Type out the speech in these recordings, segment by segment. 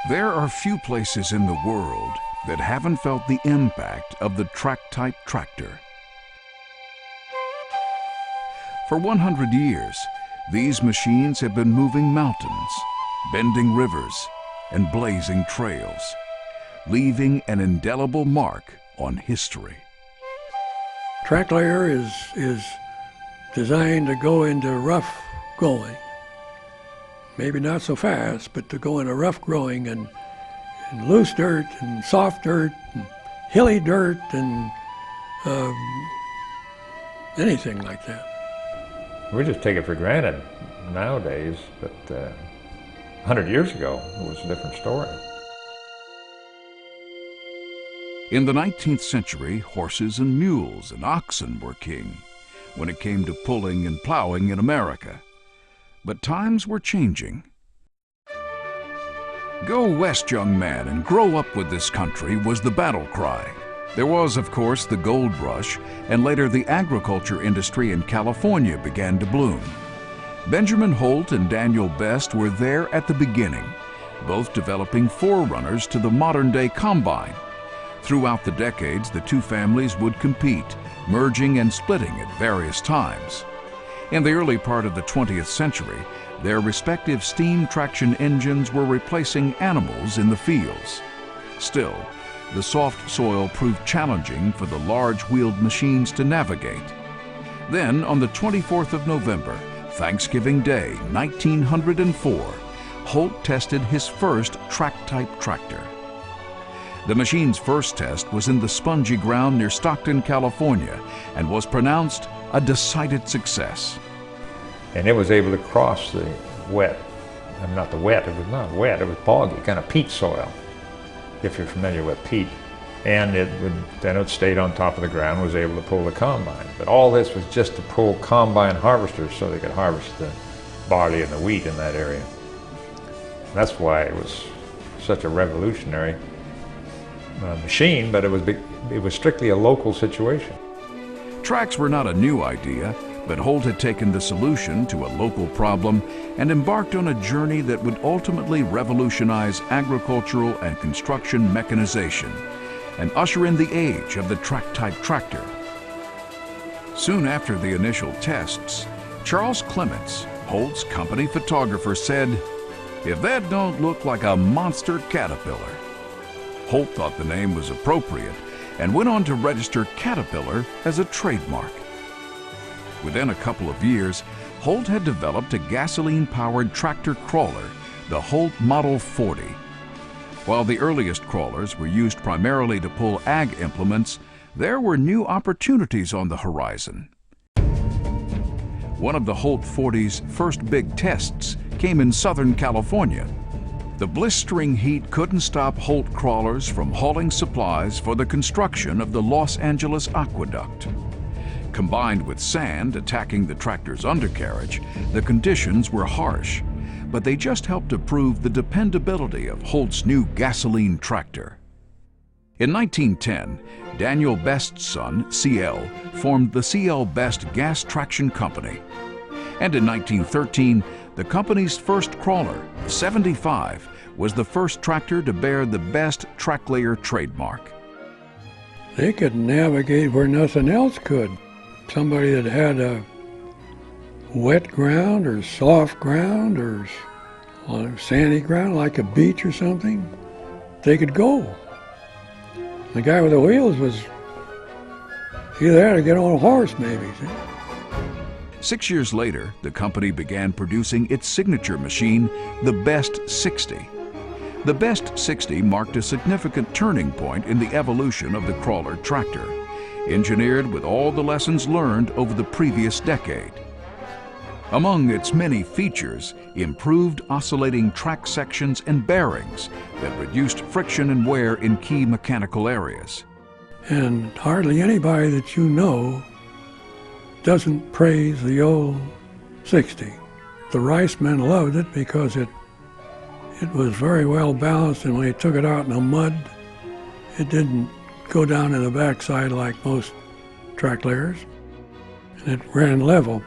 There are few places in the world that haven't felt the impact of the track-type tractor. For 100 years, these machines have been moving mountains, bending rivers, and blazing trails, leaving an indelible mark on history. Track layer is designed to go into rough going. Maybe not so fast, but to go into rough growing and loose dirt and soft dirt and hilly dirt and anything like that. We just take it for granted nowadays, but 100 years ago, it was a different story. In the 19th century, horses and mules and oxen were king when it came to pulling and plowing in America. But times were changing. "Go west, young man, and grow up with this country" was the battle cry. There was, of course, the gold rush, and later the agriculture industry in California began to bloom. Benjamin Holt and Daniel Best were there at the beginning, both developing forerunners to the modern-day combine. Throughout the decades, the two families would compete, merging and splitting at various times. In the early part of the 20th century, their respective steam traction engines were replacing animals in the fields. Still, the soft soil proved challenging for the large-wheeled machines to navigate. Then, on the 24th of November, Thanksgiving Day, 1904, Holt tested his first track-type tractor. The machine's first test was in the spongy ground near Stockton, California, and was pronounced a decided success. And it was able to cross the wet, not the wet, it was not wet, it was boggy, kind of peat soil, if you're familiar with peat. And then it stayed on top of the ground, was able to pull the combine. But all this was just to pull combine harvesters so they could harvest the barley and the wheat in that area. That's why it was such a revolutionary machine, but it was strictly a local situation. Tracks were not a new idea, but Holt had taken the solution to a local problem and embarked on a journey that would ultimately revolutionize agricultural and construction mechanization and usher in the age of the track-type tractor. Soon after the initial tests, Charles Clements, Holt's company photographer, said, "If that don't look like a monster caterpillar." Holt thought the name was appropriate and went on to register Caterpillar as a trademark. Within a couple of years, Holt had developed a gasoline-powered tractor crawler, the Holt Model 40. While the earliest crawlers were used primarily to pull ag implements, there were new opportunities on the horizon. One of the Holt 40's first big tests came in Southern California. The blistering heat couldn't stop Holt crawlers from hauling supplies for the construction of the Los Angeles Aqueduct. Combined with sand attacking the tractor's undercarriage, the conditions were harsh, but they just helped to prove the dependability of Holt's new gasoline tractor. In 1910, Daniel Best's son, C.L., formed the C.L. Best Gas Traction Company. And in 1913, the company's first crawler, the 75, was the first tractor to bear the Best Track Layer trademark. They could navigate where nothing else could. Somebody that had a wet ground or soft ground or on sandy ground like a beach or something, they could go. The guy with the wheels was either had to get on a horse maybe. 6 years later, the company began producing its signature machine, the Best 60. The Best 60 marked a significant turning point in the evolution of the crawler tractor, engineered with all the lessons learned over the previous decade. Among its many features, improved oscillating track sections and bearings that reduced friction and wear in key mechanical areas. And hardly anybody that you know doesn't praise the old 60. The rice men loved it because it was very well balanced, and when they took it out in the mud, it didn't go down in the backside like most track layers, and it ran level,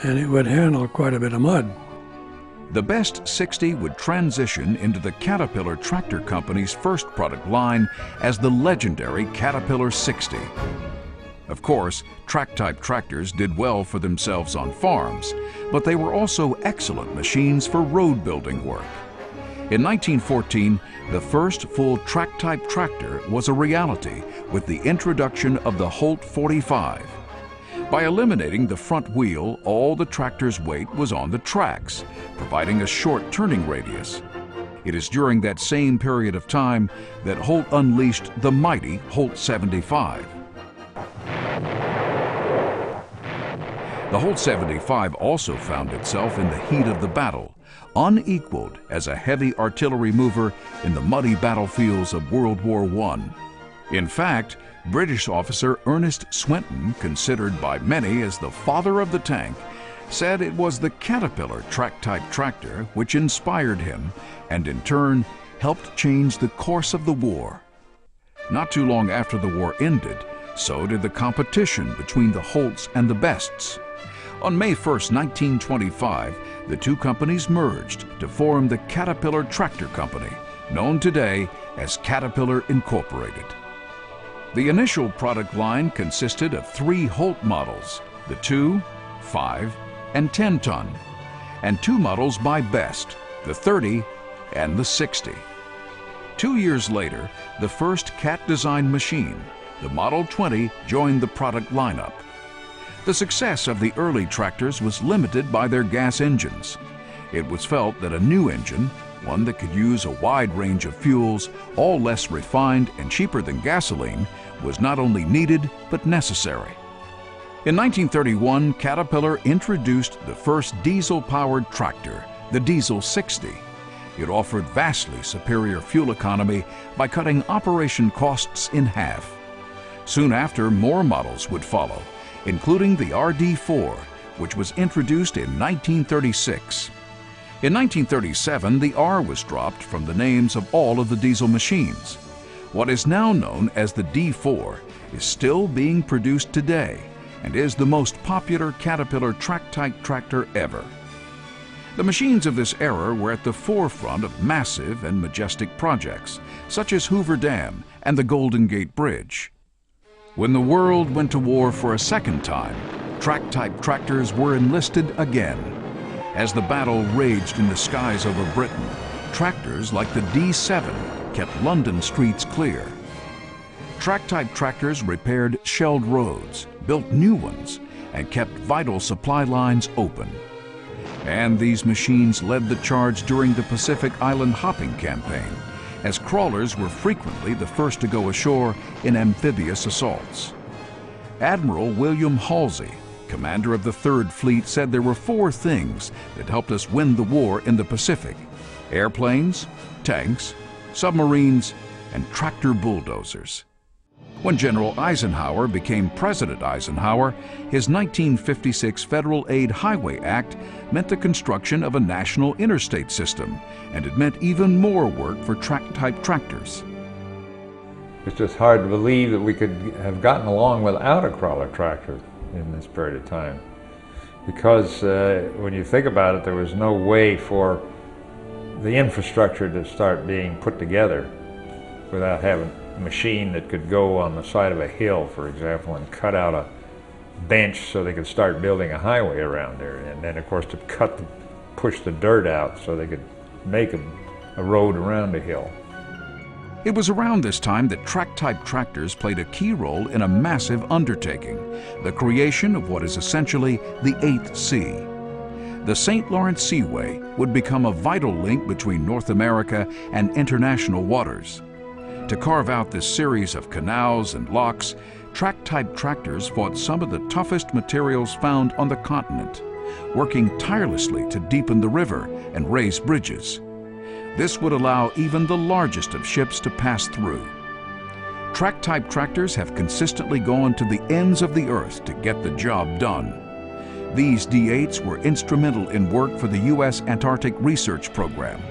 and it would handle quite a bit of mud. The Best 60 would transition into the Caterpillar Tractor Company's first product line as the legendary Caterpillar 60. Of course, track-type tractors did well for themselves on farms, but they were also excellent machines for road building work. In 1914, the first full track-type tractor was a reality with the introduction of the Holt 45. By eliminating the front wheel, all the tractor's weight was on the tracks, providing a short turning radius. It is during that same period of time that Holt unleashed the mighty Holt 75. The Holt 75 also found itself in the heat of the battle, unequaled as a heavy artillery mover in the muddy battlefields of World War I. In fact, British officer Ernest Swinton, considered by many as the father of the tank, said it was the Caterpillar track-type tractor which inspired him and in turn helped change the course of the war. Not too long after the war ended, so did the competition between the Holts and the Bests. On May 1, 1925, the two companies merged to form the Caterpillar Tractor Company, known today as Caterpillar Incorporated. The initial product line consisted of 3 Holt models, the 2, 5, and 10-ton, and 2 models by Best, the 30 and the 60. 2 years later, the first Cat-designed machine, the Model 20, joined the product lineup. The success of the early tractors was limited by their gas engines. It was felt that a new engine, one that could use a wide range of fuels, all less refined and cheaper than gasoline, was not only needed but necessary. In 1931, Caterpillar introduced the first diesel-powered tractor, the Diesel 60. It offered vastly superior fuel economy by cutting operation costs in half. Soon after, more models would follow, including the RD4, which was introduced in 1936. In 1937, the R was dropped from the names of all of the diesel machines. What is now known as the D4 is still being produced today and is the most popular Caterpillar track-type tractor ever. The machines of this era were at the forefront of massive and majestic projects, such as Hoover Dam and the Golden Gate Bridge. When the world went to war for a second time, track-type tractors were enlisted again. As the battle raged in the skies over Britain, tractors like the D7 kept London streets clear. Track-type tractors repaired shelled roads, built new ones, and kept vital supply lines open. And these machines led the charge during the Pacific Island hopping campaign, as crawlers were frequently the first to go ashore in amphibious assaults. Admiral William Halsey, commander of the 3rd Fleet, said there were 4 things that helped us win the war in the Pacific: airplanes, tanks, submarines, and tractor bulldozers. When General Eisenhower became President Eisenhower, his 1956 Federal Aid Highway Act meant the construction of a national interstate system, and it meant even more work for track-type tractors. It's just hard to believe that we could have gotten along without a crawler tractor in this period of time. Because when you think about it, there was no way for the infrastructure to start being put together without having a machine that could go on the side of a hill, for example, and cut out a bench so they could start building a highway around there. And then, of course, to push the dirt out so they could make a road around the hill. It was around this time that track-type tractors played a key role in a massive undertaking, the creation of what is essentially the 8th Sea. The St. Lawrence Seaway would become a vital link between North America and international waters. To carve out this series of canals and locks, track-type tractors fought some of the toughest materials found on the continent, working tirelessly to deepen the river and raise bridges. This would allow even the largest of ships to pass through. Track-type tractors have consistently gone to the ends of the earth to get the job done. These D8s were instrumental in work for the U.S. Antarctic Research Program.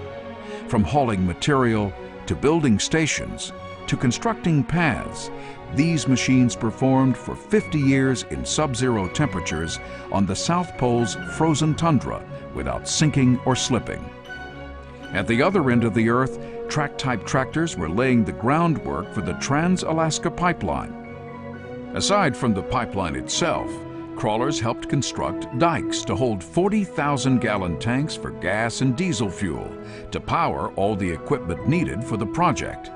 From hauling material to building stations, to constructing paths, these machines performed for 50 years in sub-zero temperatures on the South Pole's frozen tundra without sinking or slipping. At the other end of the Earth, track-type tractors were laying the groundwork for the Trans-Alaska Pipeline. Aside from the pipeline itself, crawlers helped construct dikes to hold 40,000-gallon tanks for gas and diesel fuel to power all the equipment needed for the project.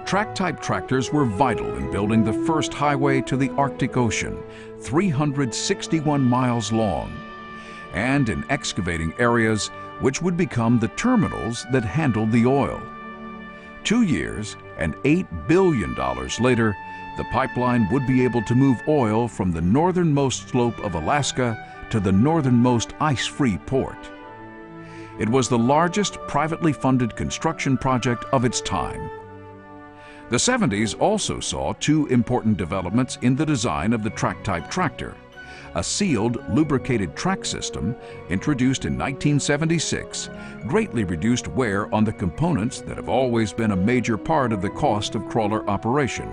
Track-type tractors were vital in building the first highway to the Arctic Ocean, 361 miles long, and in excavating areas which would become the terminals that handled the oil. 2 years and $8 billion later, the pipeline would be able to move oil from the northernmost slope of Alaska to the northernmost ice-free port. It was the largest privately funded construction project of its time. The 70s also saw two important developments in the design of the track-type tractor. A sealed, lubricated track system, introduced in 1976, greatly reduced wear on the components that have always been a major part of the cost of crawler operation.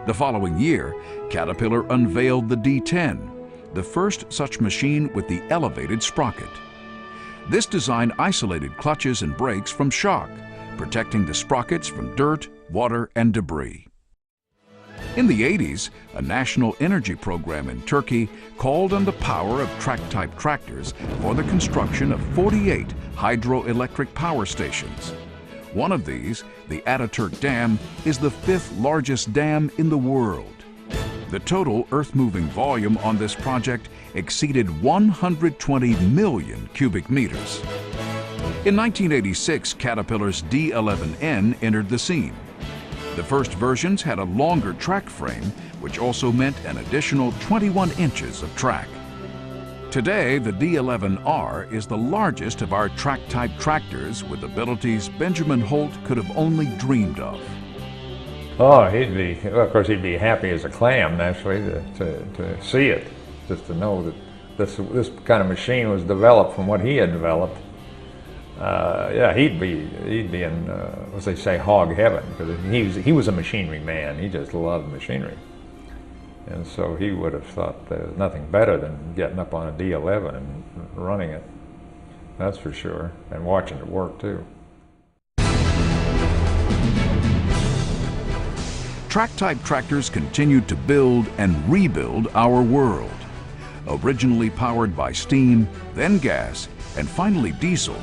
The following year, Caterpillar unveiled the D10, the first such machine with the elevated sprocket. This design isolated clutches and brakes from shock, protecting the sprockets from dirt, water, and debris. In the 80s, a national energy program in Turkey called on the power of track-type tractors for the construction of 48 hydroelectric power stations. One of these, the Ataturk Dam, is the 5th largest dam in the world. The total earth-moving volume on this project exceeded 120 million cubic meters. In 1986, Caterpillar's D11N entered the scene. The first versions had a longer track frame, which also meant an additional 21 inches of track. Today, the D11R is the largest of our track-type tractors with abilities Benjamin Holt could have only dreamed of. Oh, of course, he'd be happy as a clam, naturally, to see it, just to know that this kind of machine was developed from what he had developed. Yeah, he'd be in, as they say, hog heaven, because he was a machinery man. He just loved machinery. And so he would have thought there was nothing better than getting up on a D11 and running it. That's for sure, and watching it work too. Track-type tractors continued to build and rebuild our world. Originally powered by steam, then gas, and finally diesel,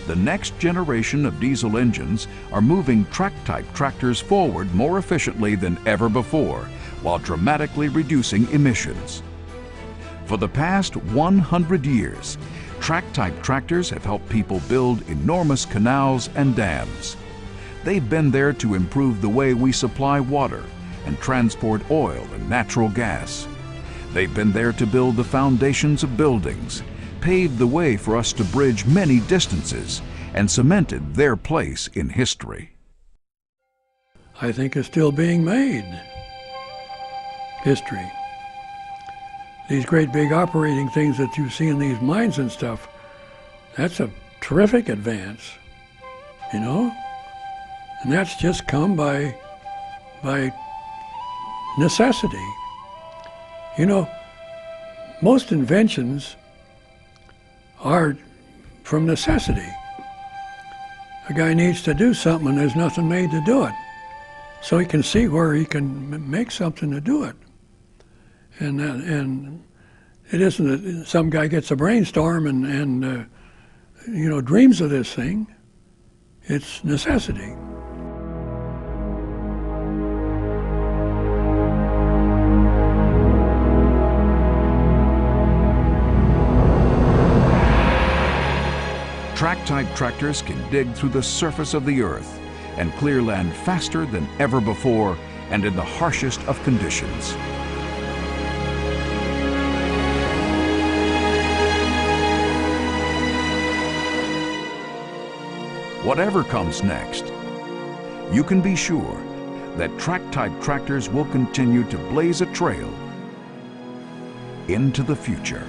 the next generation of diesel engines are moving track-type tractors forward more efficiently than ever before, while dramatically reducing emissions. For the past 100 years, track-type tractors have helped people build enormous canals and dams. They've been there to improve the way we supply water and transport oil and natural gas. They've been there to build the foundations of buildings, paved the way for us to bridge many distances, and cemented their place in history. I think is still being made. History. These great big operating things that you see in these mines and stuff, that's a terrific advance, you know? And that's just come by necessity. You know, most inventions are from necessity. A guy needs to do something and there's nothing made to do it. So he can see where he can make something to do it. And it isn't that some guy gets a brainstorm and you know, dreams of this thing. It's necessity. Track-type tractors can dig through the surface of the earth and clear land faster than ever before and in the harshest of conditions. Whatever comes next, you can be sure that track-type tractors will continue to blaze a trail into the future.